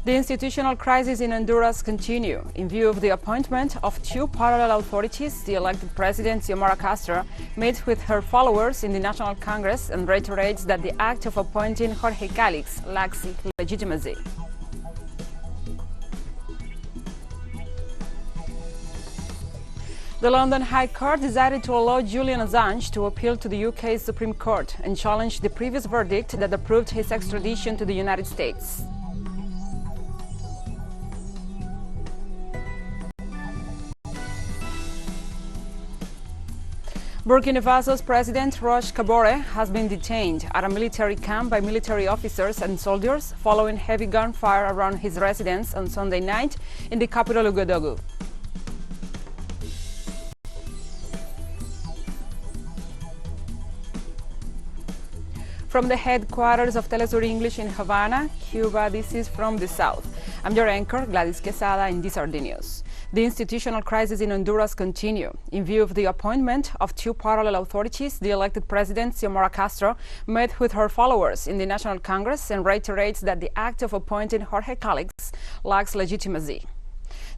The institutional crisis in Honduras continue. In view of the appointment of two parallel authorities, the elected president, Xiomara Castro, met with her followers in the National Congress and reiterates that the act of appointing Jorge Calix lacks legitimacy. The London High Court decided to allow Julian Assange to appeal to the UK's Supreme Court and challenge the previous verdict that approved his extradition to the United States. Burkina Faso's President Roch Kabore has been detained at a military camp by military officers and soldiers following heavy gunfire around his residence on Sunday night in the capital Ouagadougou. From the headquarters of TeleSUR English in Havana, Cuba, this is From the South. I'm your anchor, Gladys Quesada, and these are the news. The institutional crisis in Honduras continue. In view of the appointment of two parallel authorities, the elected president, Xiomara Castro, met with her followers in the National Congress and reiterates that the act of appointing Jorge Calix lacks legitimacy.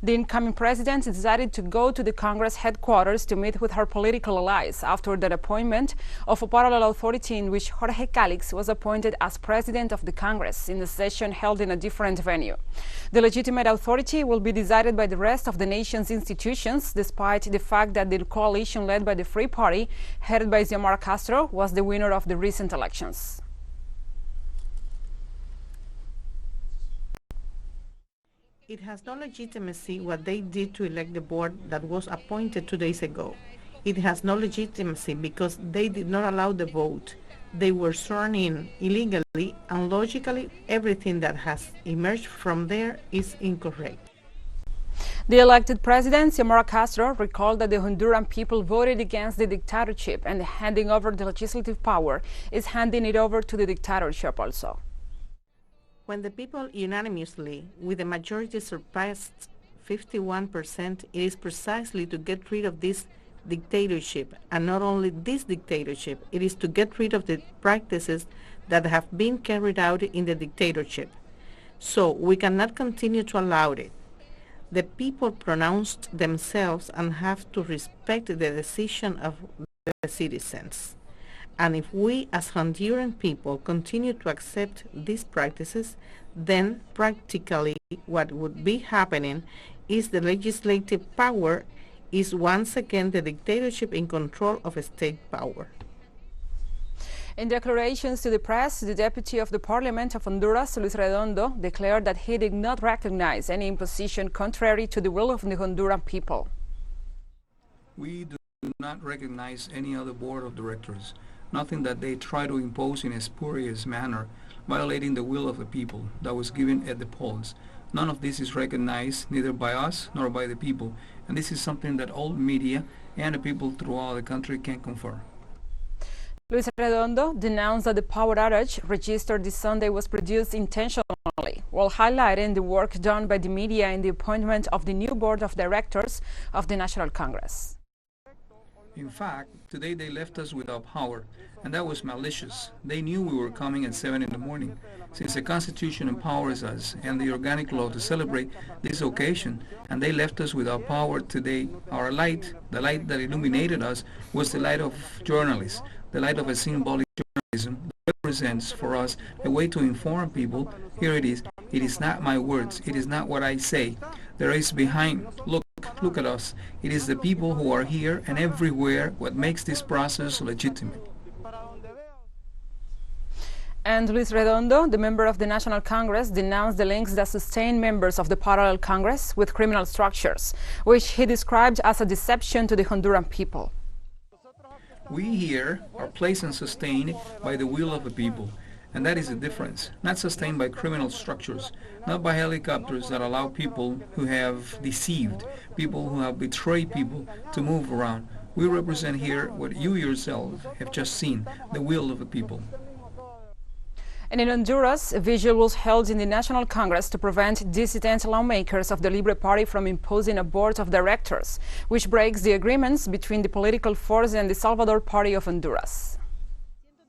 The incoming president decided to go to the Congress headquarters to meet with her political allies after the appointment of a parallel authority in which Jorge Calix was appointed as president of the Congress in a session held in a different venue. The legitimate authority will be decided by the rest of the nation's institutions, despite the fact that the coalition led by the Free Party, headed by Xiomara Castro, was the winner of the recent elections. It has no legitimacy what they did to elect the board that was appointed 2 days ago. It has no legitimacy because they did not allow the vote. They were sworn in illegally, and logically everything that has emerged from there is incorrect. The elected president, Xiomara Castro, recalled that the Honduran people voted against the dictatorship, and handing over the legislative power is handing it over to the dictatorship also. When the people unanimously, with a majority surpassed 51%, it is precisely to get rid of this dictatorship. And not only this dictatorship, it is to get rid of the practices that have been carried out in the dictatorship. So we cannot continue to allow it. The people pronounced themselves and have to respect the decision of the citizens. And if we as Honduran people continue to accept these practices, then practically what would be happening is the legislative power is once again the dictatorship in control of state power. In declarations to the press, the deputy of the Parliament of Honduras, Luis Redondo, declared that he did not recognize any imposition contrary to the will of the Honduran people. We do not recognize any other board of directors. Nothing that they try to impose in a spurious manner, violating the will of the people that was given at the polls. None of this is recognized neither by us nor by the people, and this is something that all media and the people throughout the country can confirm. Luis Redondo denounced that the power outage registered this Sunday was produced intentionally, while highlighting the work done by the media in the appointment of the new board of directors of the National Congress. In fact, today they left us without power, and that was malicious. They knew we were coming at 7 in the morning. Since the Constitution empowers us and the organic law to celebrate this occasion, and they left us without power today, our light, the light that illuminated us, was the light of journalists, the light of a symbolic journalism that represents for us a way to inform people. Here it is. It is not my words. It is not what I say. There is behind. Look at us. It is the people who are here and everywhere what makes this process legitimate. And Luis Redondo, the member of the National Congress, denounced the links that sustain members of the parallel Congress with criminal structures, which he described as a deception to the Honduran people. We here are placed and sustained by the will of the people. And that is the difference, not sustained by criminal structures, not by helicopters that allow people who have deceived, people who have betrayed people to move around. We represent here what you yourself have just seen, the will of the people. And in Honduras, a vigil was held in the National Congress to prevent dissident lawmakers of the Libre Party from imposing a board of directors, which breaks the agreements between the political force and the Salvador Party of Honduras.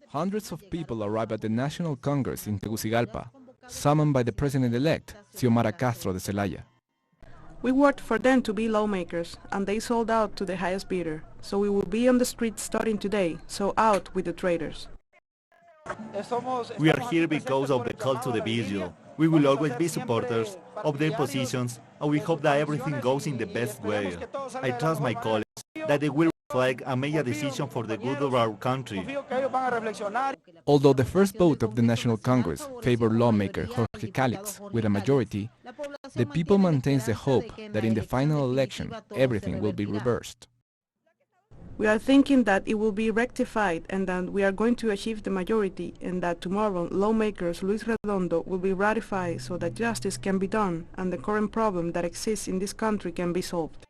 Hundreds of people arrived at the National Congress in Tegucigalpa. summoned by the president-elect, Xiomara Castro de Zelaya. We worked for them to be lawmakers, and they sold out to the highest bidder. So we will be on the streets starting today, so out with the traitors. We are here because of the call to the vigil. We will always be supporters of their positions, and we hope that everything goes in the best way. I trust my colleagues that they will reflect and make a decision for the good of our country. Although the first vote of the National Congress favored lawmaker Jorge Calix with a majority, the people maintains the hope that in the final election everything will be reversed. We are thinking that it will be rectified and that we are going to achieve the majority and that tomorrow lawmakers Luis Redondo will be ratified so that justice can be done and the current problem that exists in this country can be solved.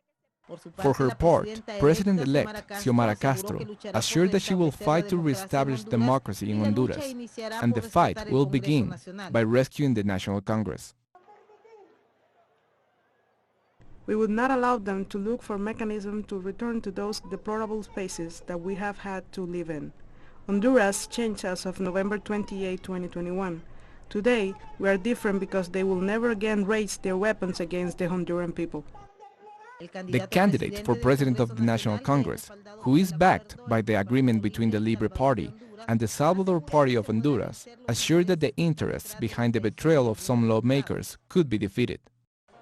For her part, President-elect Xiomara Castro assured that she will fight to reestablish democracy in Honduras, and the fight will begin by rescuing the National Congress. We would not allow them to look for mechanisms to return to those deplorable spaces that we have had to live in. Honduras changed as of November 28, 2021. Today, we are different because they will never again raise their weapons against the Honduran people. The candidate for President of the National Congress, who is backed by the agreement between the Libre Party and the Salvador Party of Honduras, assured that the interests behind the betrayal of some lawmakers could be defeated.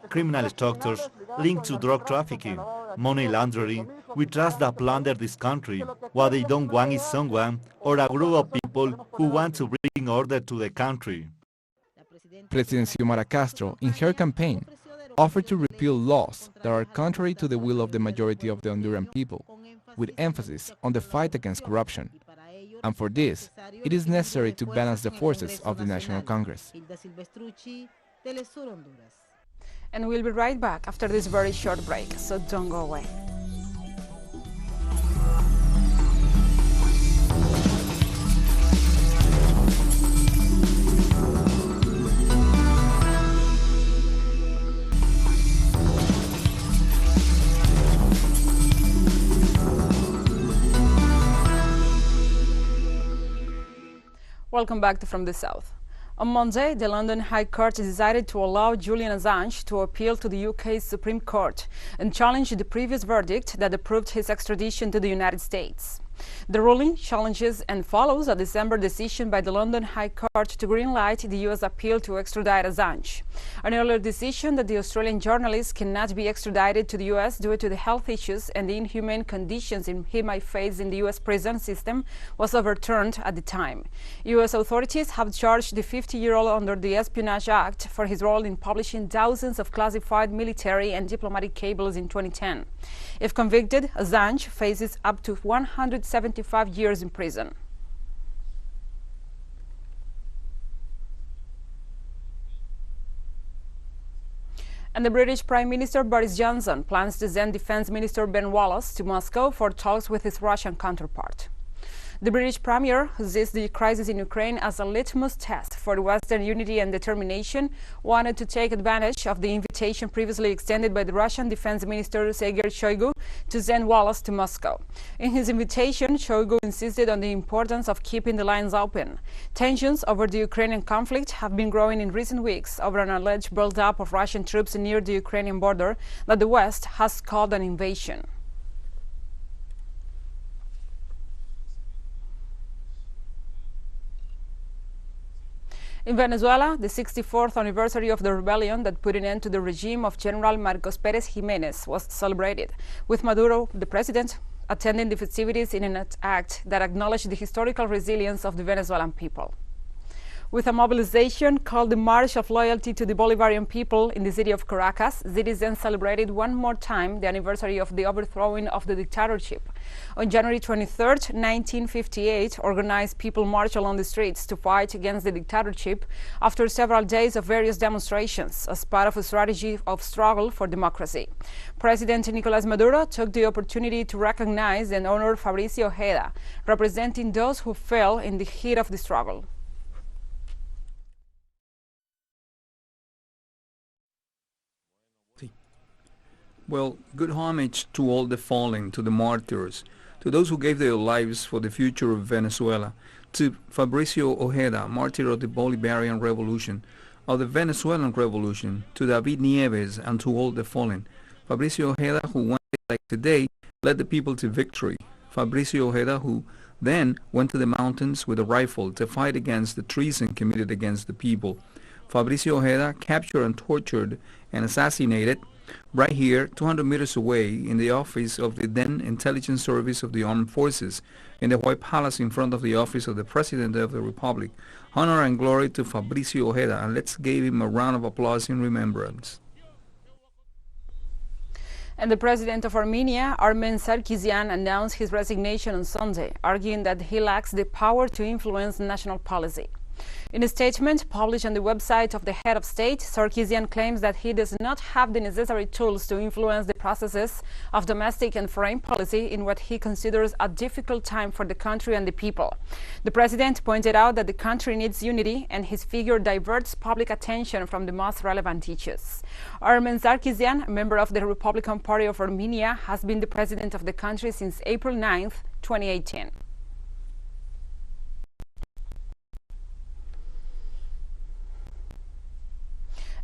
Criminal structures linked to drug trafficking, money laundering, we trust that plunder this country. What they don't want is someone or a group of people who want to bring order to the country. President Xiomara Castro, in her campaign, offered to repeal laws that are contrary to the will of the majority of the Honduran people, with emphasis on the fight against corruption. And for this, it is necessary to balance the forces of the National Congress. And we'll be right back after this very short break, so don't go away. Welcome back to From the South. On Monday, the London High Court decided to allow Julian Assange to appeal to the UK's Supreme Court and challenge the previous verdict that approved his extradition to the United States. The ruling challenges and follows a December decision by the London High Court to greenlight the US appeal to extradite Assange, an earlier decision that the Australian journalist cannot be extradited to the US due to the health issues and the inhumane conditions he might face in the US prison system was overturned at the time. US authorities have charged the 50-year-old under the Espionage Act for his role in publishing thousands of classified military and diplomatic cables in 2010. If convicted, Assange faces up to 175 years in prison. And the British Prime Minister Boris Johnson plans to send Defence Minister Ben Wallace to Moscow for talks with his Russian counterpart. The British Premier, who sees the crisis in Ukraine as a litmus test for Western unity and determination, wanted to take advantage of the invitation previously extended by the Russian Defense Minister Sergei Shoigu to send Wallace to Moscow. In his invitation, Shoigu insisted on the importance of keeping the lines open. Tensions over the Ukrainian conflict have been growing in recent weeks over an alleged build-up of Russian troops near the Ukrainian border that the West has called an invasion. In Venezuela, the 64th anniversary of the rebellion that put an end to the regime of General Marcos Pérez Jiménez was celebrated, with Maduro, the president, attending the festivities in an act that acknowledged the historical resilience of the Venezuelan people. With a mobilization called the March of Loyalty to the Bolivarian People in the city of Caracas, citizens celebrated one more time the anniversary of the overthrowing of the dictatorship. On January 23, 1958, organized people marched along the streets to fight against the dictatorship after several days of various demonstrations as part of a strategy of struggle for democracy. President Nicolás Maduro took the opportunity to recognize and honor Fabricio Ojeda, representing those who fell in the heat of the struggle. Well, good homage to all the fallen, to the martyrs, to those who gave their lives for the future of Venezuela, to Fabricio Ojeda, martyr of the Bolivarian Revolution, of the Venezuelan Revolution, to David Nieves, and to all the fallen. Fabricio Ojeda, who one day like today led the people to victory. Fabricio Ojeda, who then went to the mountains with a rifle to fight against the treason committed against the people. Fabricio Ojeda, captured and tortured and assassinated right here, 200 meters away, in the office of the then Intelligence Service of the Armed Forces, in the White Palace in front of the office of the President of the Republic. Honor and glory to Fabricio Ojeda, and let's give him a round of applause in remembrance. And the president of Armenia, Armen Sarkisian, announced his resignation on Sunday, arguing that he lacks the power to influence national policy. In a statement published on the website of the head of state, Sarkisian claims that he does not have the necessary tools to influence the processes of domestic and foreign policy in what he considers a difficult time for the country and the people. The president pointed out that the country needs unity, and his figure diverts public attention from the most relevant issues. Armen Sarkisian, a member of the Republican Party of Armenia, has been the president of the country since April 9, 2018.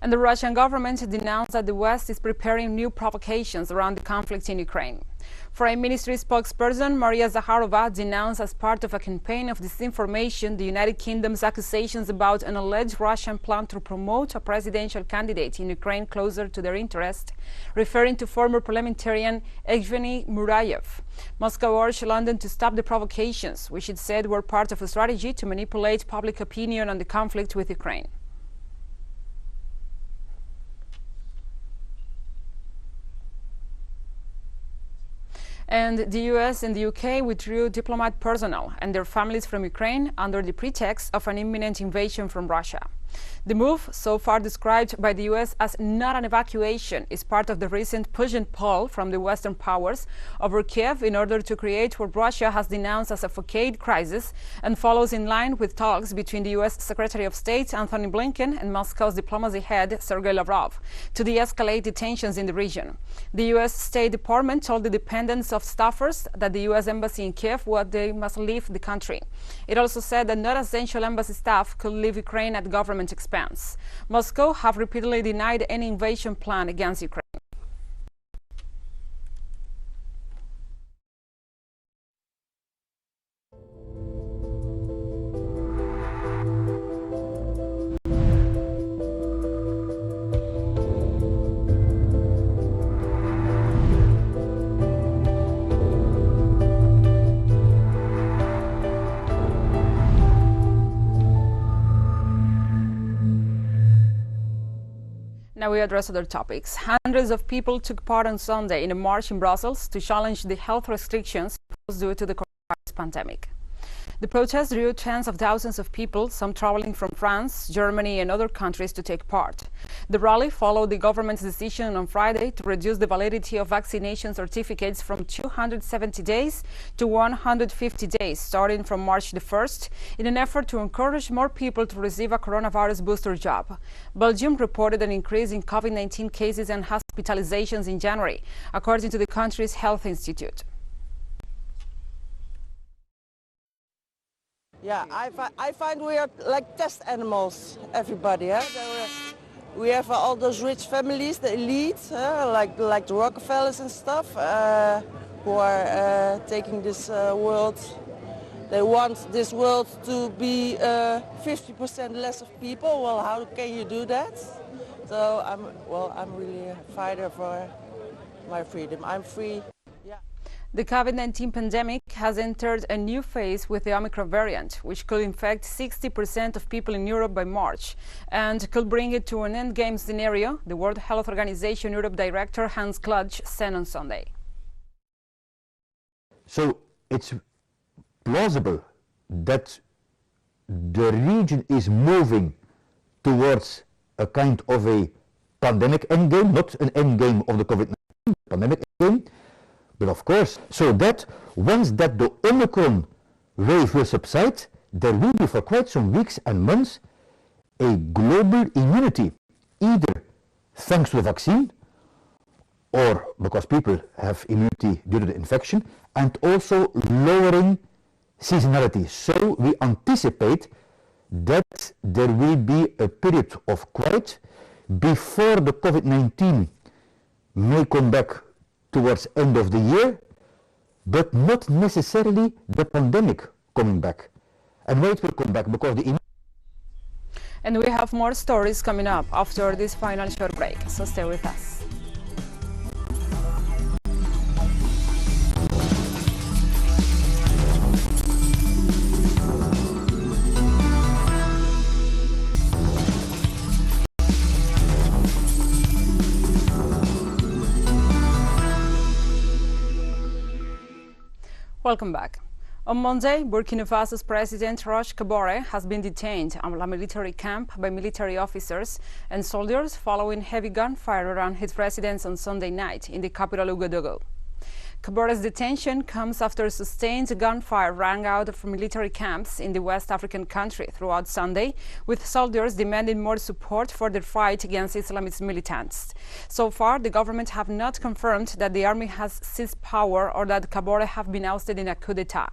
And the Russian government denounced that the West is preparing new provocations around the conflict in Ukraine. Foreign Ministry spokesperson Maria Zakharova denounced, as part of a campaign of disinformation, the United Kingdom's accusations about an alleged Russian plan to promote a presidential candidate in Ukraine closer to their interest, referring to former parliamentarian Evgeny Murayev. Moscow urged London to stop the provocations, which it said were part of a strategy to manipulate public opinion on the conflict with Ukraine. And the US and the UK withdrew diplomat personnel and their families from Ukraine under the pretext of an imminent invasion from Russia. The move, so far described by the US as not an evacuation, is part of the recent push and pull from the Western powers over Kiev in order to create what Russia has denounced as a facade crisis, and follows in line with talks between the US Secretary of State Antony Blinken and Moscow's diplomacy head Sergei Lavrov to de-escalate the tensions in the region. The US State Department told the dependents of staffers that the US Embassy in Kiev they must leave the country. It also said that not essential embassy staff could leave Ukraine at government expense. Moscow have repeatedly denied any invasion plan against Ukraine. Now we address other topics. Hundreds of people took part on Sunday in a march in Brussels to challenge the health restrictions imposed due to the coronavirus pandemic. The protest drew tens of thousands of people, some traveling from France, Germany and other countries to take part. The rally followed the government's decision on Friday to reduce the validity of vaccination certificates from 270 days to 150 days, starting from March the 1st, in an effort to encourage more people to receive a coronavirus booster jab. Belgium reported an increase in COVID-19 cases and hospitalizations in January, according to the country's health institute. Yeah, I find we are like test animals, everybody. We have all those rich families, the elite, like the Rockefellers and stuff, who are taking this world. They want this world to be 50% less of people. Well, how can you do that? So I'm really a fighter for my freedom. I'm free. The COVID-19 pandemic has entered a new phase with the Omicron variant, which could infect 60% of people in Europe by March and could bring it to an endgame scenario, the World Health Organization Europe Director Hans Kluge said on Sunday. So it's plausible that the region is moving towards a kind of a pandemic endgame, not an endgame of the COVID-19 pandemic endgame. But of course, so that once that the Omicron wave will subside, there will be for quite some weeks and months a global immunity, either thanks to the vaccine or because people have immunity due to the infection, and also lowering seasonality. So we anticipate that there will be a period of quiet before the COVID-19 may come back towards end of the year, but not necessarily the pandemic coming back. And why it will come back? Because the And we have more stories coming up after this final short break, so stay with us. Welcome back. On Monday, Burkina Faso's President Roch Kabore has been detained at a military camp by military officers and soldiers following heavy gunfire around his residence on Sunday night in the capital Ouagadougou. Kabore's detention comes after sustained gunfire rang out from military camps in the West African country throughout Sunday, with soldiers demanding more support for their fight against Islamist militants. So far, the government have not confirmed that the army has seized power or that Kabore have been ousted in a coup d'etat.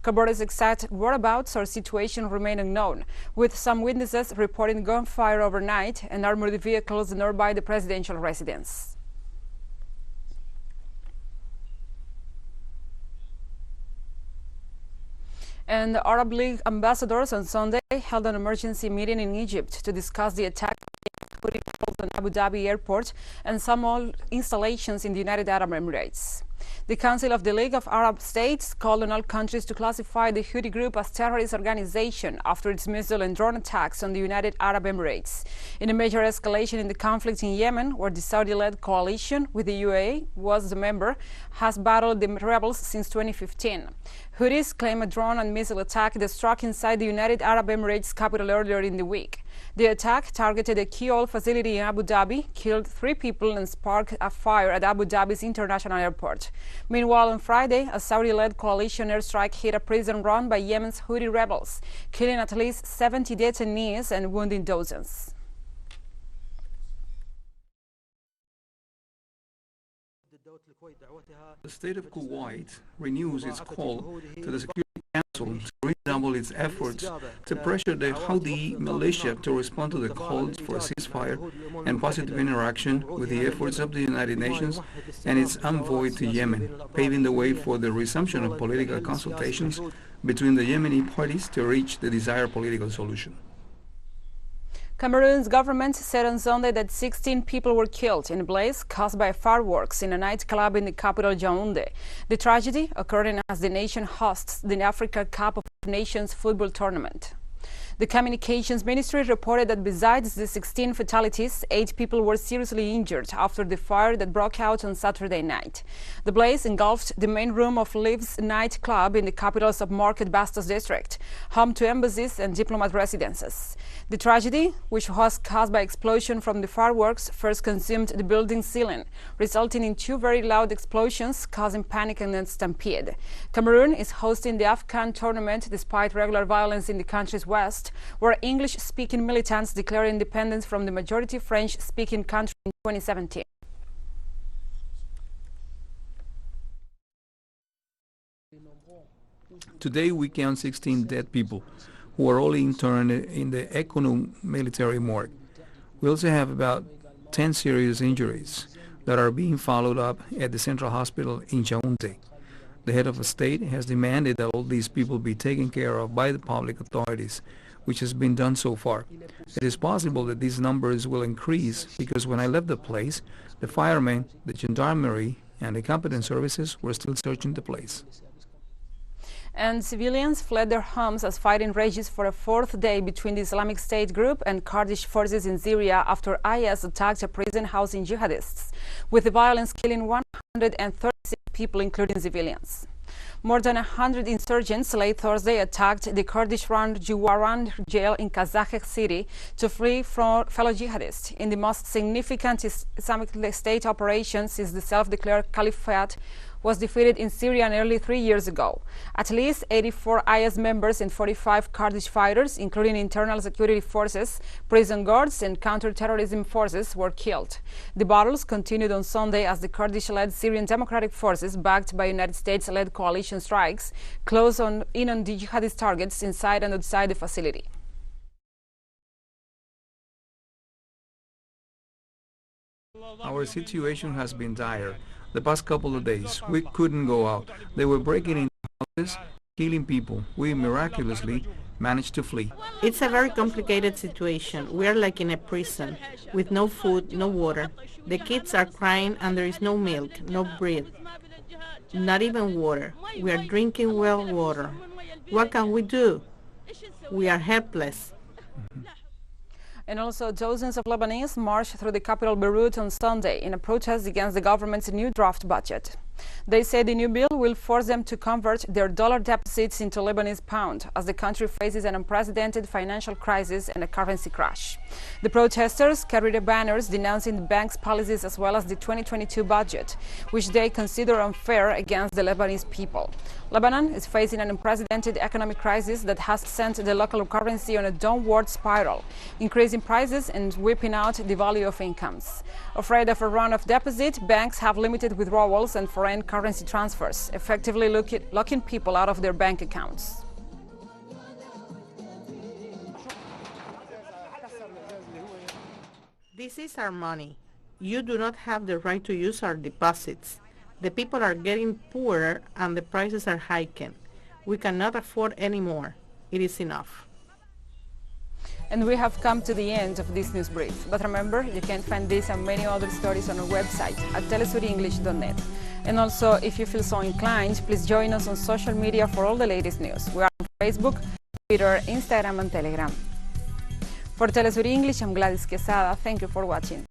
Kabore's exact whereabouts or situation remain unknown, with some witnesses reporting gunfire overnight and armored vehicles nearby the presidential residence. And the Arab League ambassadors on Sunday held an emergency meeting in Egypt to discuss the attack on Abu Dhabi airport and some oil installations in the United Arab Emirates. The Council of the League of Arab States called on all countries to classify the Houthi group as terrorist organization after its missile and drone attacks on the United Arab Emirates. In a major escalation in the conflict in Yemen, where the Saudi-led coalition with the UAE was the member, has battled the rebels since 2015. Houthis claim a drone and missile attack that struck inside the United Arab Emirates capital earlier in the week. The attack targeted a key oil facility in Abu Dhabi, killed 3 people and sparked a fire at Abu Dhabi's international airport. Meanwhile, on Friday, a Saudi-led coalition airstrike hit a prison run by Yemen's Houthi rebels, killing at least 70 detainees and wounding dozens. The state of Kuwait renews its call to the Security Council to redouble its efforts to pressure the Houthi militia to respond to the calls for a ceasefire and positive interaction with the efforts of the United Nations and its envoy to Yemen, paving the way for the resumption of political consultations between the Yemeni parties to reach the desired political solution. Cameroon's government said on Sunday that 16 people were killed in a blaze caused by fireworks in a nightclub in the capital Yaoundé. The tragedy occurring as the nation hosts the Africa Cup of Nations football tournament. The Communications Ministry reported that besides the 16 fatalities, 8 people were seriously injured after the fire that broke out on Saturday night. The blaze engulfed the main room of Live's nightclub in the capital's Market Bastos district, home to embassies and diplomat residences. The tragedy, which was caused by explosion from the fireworks, first consumed the building's ceiling, resulting in 2 very loud explosions, causing panic and a stampede. Cameroon is hosting the AFCON tournament despite regular violence in the country's west, where English-speaking militants declared independence from the majority French-speaking country in 2017. Today we count 16 dead people, who are all interned in the Ekonou military morgue. We also have about 10 serious injuries that are being followed up at the central hospital in Yaoundé. The head of the state has demanded that all these people be taken care of by the public authorities, which has been done so far. It is possible that these numbers will increase because when I left the place, the firemen, the gendarmerie, and the competent services were still searching the place. And civilians fled their homes as fighting rages for a 4th day between the Islamic State group and Kurdish forces in Syria after IS attacked a prison housing jihadists, with the violence killing 136 people, including civilians. More than 100 insurgents late Thursday attacked the Kurdish-run Juwaran jail in Kazakh city to flee from fellow jihadists in the most significant Islamic State operation since the self-declared caliphate was defeated in Syria nearly 3 years ago. At least 84 IS members and 45 Kurdish fighters, including internal security forces, prison guards, and counter-terrorism forces, were killed. The battles continued on Sunday as the Kurdish-led Syrian Democratic Forces, backed by United States-led coalition strikes, closed in on the jihadist targets inside and outside the facility. Our situation has been dire. The past couple of days, we couldn't go out. They were breaking into houses, killing people. We miraculously managed to flee. It's a very complicated situation. We are like in a prison, with no food, no water. The kids are crying and there is no milk, no bread, not even water. We are drinking well water. What can we do? We are helpless. And also, dozens of Lebanese marched through the capital Beirut on Sunday in a protest against the government's new draft budget. They say the new bill will force them to convert their dollar deficits into Lebanese pound as the country faces an unprecedented financial crisis and a currency crash. The protesters carried banners denouncing the bank's policies as well as the 2022 budget, which they consider unfair against the Lebanese people. Lebanon is facing an unprecedented economic crisis that has sent the local currency on a downward spiral, increasing prices and whipping out the value of incomes. Afraid of a run of deficit, banks have limited withdrawals and foreign currency transfers, effectively locking people out of their bank accounts. This is our money. You do not have the right to use our deposits. The people are getting poorer and the prices are hiking. We cannot afford any more. It is enough. And we have come to the end of this news brief. But remember, you can find this and many other stories on our website at telesurenglish.net. And also, if you feel so inclined, please join us on social media for all the latest news. We are on Facebook, Twitter, Instagram, and Telegram. For TeleSUR English, I'm Gladys Quesada. Thank you for watching.